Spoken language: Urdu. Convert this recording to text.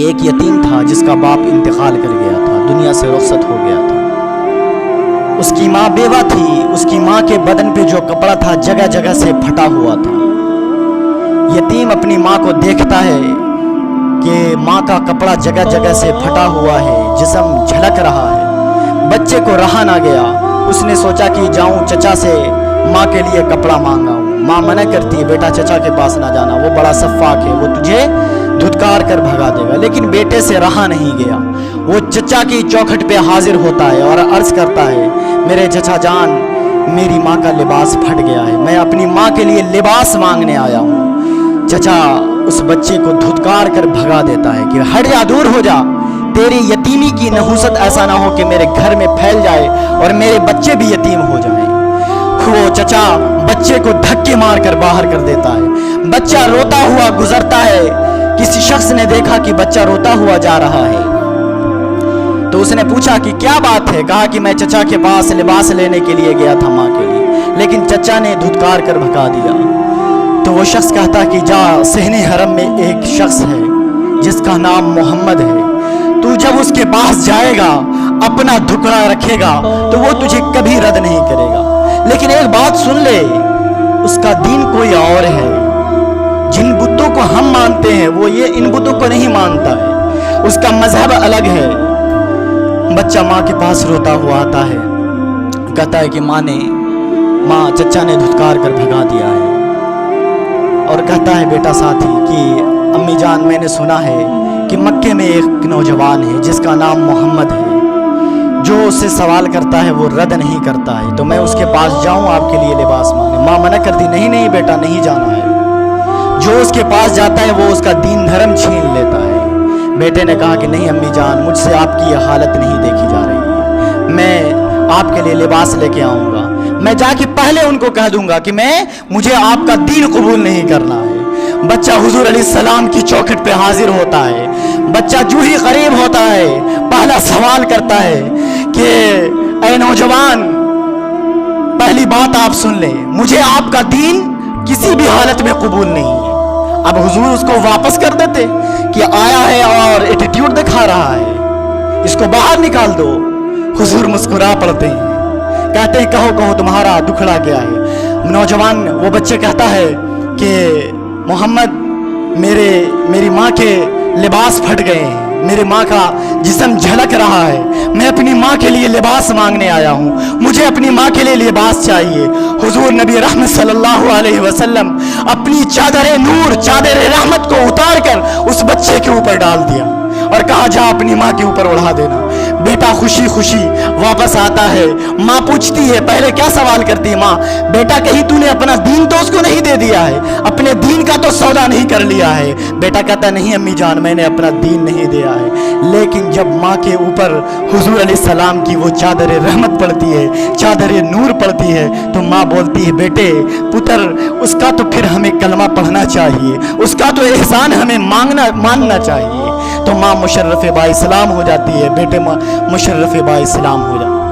کہ ایک یتیم تھا جس کا باپ انتقال کر گیا تھا، دنیا سے رخصت ہو گیا تھا۔ اس کی ماں بیوہ تھی، اس کی ماں کے بدن پہ جو کپڑا تھا جگہ جگہ سے پھٹا ہوا تھا۔ یتیم اپنی ماں کو دیکھتا ہے کہ ماں کا کپڑا جگہ جگہ سے پھٹا ہوا ہے، جسم جھلک رہا ہے۔ بچے کو رہا نہ گیا، اس نے سوچا کہ جاؤں چچا سے ماں کے لیے کپڑا مانگا ہوں۔ ماں منع کرتی ہے، بیٹا چچا کے پاس نہ جانا، وہ بڑا سفاک ہے، وہ تجھے دھتکار کر بھگا دے گا۔ لیکن بیٹے سے رہا نہیں گیا، وہ چچا کی چوکھٹ پہ حاضر ہوتا ہے اور عرض کرتا ہے، میرے چچا جان، میری ماں کا لباس پھٹ گیا ہے، میں اپنی ماں کے لیے لباس مانگنے آیا ہوں۔ چچا اس بچے کو دھتکار کر بھگا دیتا ہے کہ ہٹ جا، دور ہو جا، تیری یتیمی کی نحوست ایسا نہ ہو کہ میرے گھر میں پھیل جائے اور میرے بچے بھی یتیم ہو جائیں۔ وہ چچا بچے کو دھکے مار کر باہر کر دیتا ہے۔ بچہ روتا ہوا گزرتا ہے، کسی شخص نے دیکھا کہ بچہ روتا ہوا جا رہا ہے تو اس نے پوچھا کہ کیا بات ہے؟ کہا کہ میں چچا کے پاس لباس لینے کے لیے گیا تھا ماں کے لیے، لیکن چچا نے دھتکار کر بھگا دیا۔ تو وہ شخص کہتا کہ جا، صحن حرم میں ایک شخص ہے جس کا نام محمد ہے، تو جب اس کے پاس جائے گا، اپنا دھکڑا رکھے گا تو وہ تجھے کبھی رد نہیں کرے گا۔ لیکن ایک بات سن لے، اس کا دین کوئی اور ہے، جن بتوں کو ہم مانتے ہیں وہ یہ ان بتوں کو نہیں مانتا ہے، اس کا مذہب الگ ہے۔ بچہ ماں کے پاس روتا ہوا آتا ہے، کہتا ہے کہ ماں چچا نے دھتکار کر بھگا دیا ہے، اور کہتا ہے بیٹا ساتھی کہ امی جان، میں نے سنا ہے کہ مکے میں ایک نوجوان ہے جس کا نام محمد ہے، جو اس سے سوال کرتا ہے وہ رد نہیں کرتا ہے، تو میں اس کے پاس جاؤں آپ کے لیے لباس مانگنے؟ ماں منع کرتی، نہیں بیٹا، نہیں جانا ہے۔ جو اس کے پاس جاتا ہے وہ اس کا دین دھرم چھین لیتا ہے۔ بیٹے نے کہا کہ نہیں امی جان، مجھ سے آپ کی یہ حالت نہیں دیکھی جا رہی ہے، میں آپ کے لیے لباس لے کے آؤں گا، میں جا کے پہلے ان کو کہہ دوں گا کہ مجھے آپ کا دین قبول نہیں کرنا ہے۔ بچہ حضور علیہ السلام کی چوکھٹ پہ حاضر ہوتا ہے۔ بچہ جو ہی قریب ہوتا ہے پہلا سوال کرتا ہے کہ اے نوجوان، پہلی بات آپ سن لیں، مجھے آپ کا دین کسی بھی حالت میں قبول نہیں ہے۔ اب حضور اس کو واپس کر دیتے کہ آیا ہے اور ایٹیٹیوڈ دکھا رہا ہے، اس کو باہر نکال دو۔ حضور مسکرا پڑتے ہیں، کہتے ہیں کہو تمہارا دکھڑا کیا ہے؟ نوجوان وہ بچے کہتا ہے کہ محمد، میری ماں کے لباس پھٹ گئے ہیں، میری ماں کا جسم جھلک رہا ہے، میں اپنی ماں کے لیے لباس مانگنے آیا ہوں، مجھے اپنی ماں کے لیے لباس چاہیے۔ حضور نبی رحمت صلی اللہ علیہ وسلم اپنی چادر نور، چادر رحمت کو اتار کر اس بچے کے اوپر ڈال دیا اور کہا جا اپنی ماں کے اوپر اڑا دینا۔ بیٹا خوشی خوشی واپس آتا ہے۔ ماں پوچھتی ہے، پہلے کیا سوال کرتی ہے ماں؟ بیٹا کہیں تو نے اپنا دین تو اس کو نہیں دے دیا ہے، اپنے دین کا تو سودا نہیں کر لیا ہے؟ بیٹا کہتا ہے نہیں امی جان، میں نے اپنا دین نہیں دیا ہے۔ لیکن جب ماں کے اوپر حضور علیہ السلام کی وہ چادر رحمت پڑتی ہے، چادر نور پڑتی ہے، تو ماں بولتی ہے بیٹے پتر، اس کا تو پھر ہمیں کلمہ پڑھنا چاہیے، اس کا تو احسان ہمیں ماننا چاہیے۔ تو ماں مشرف با اسلام ہو جاتی ہے، بیٹے مشرف با اسلام ہو جاتے ہیں۔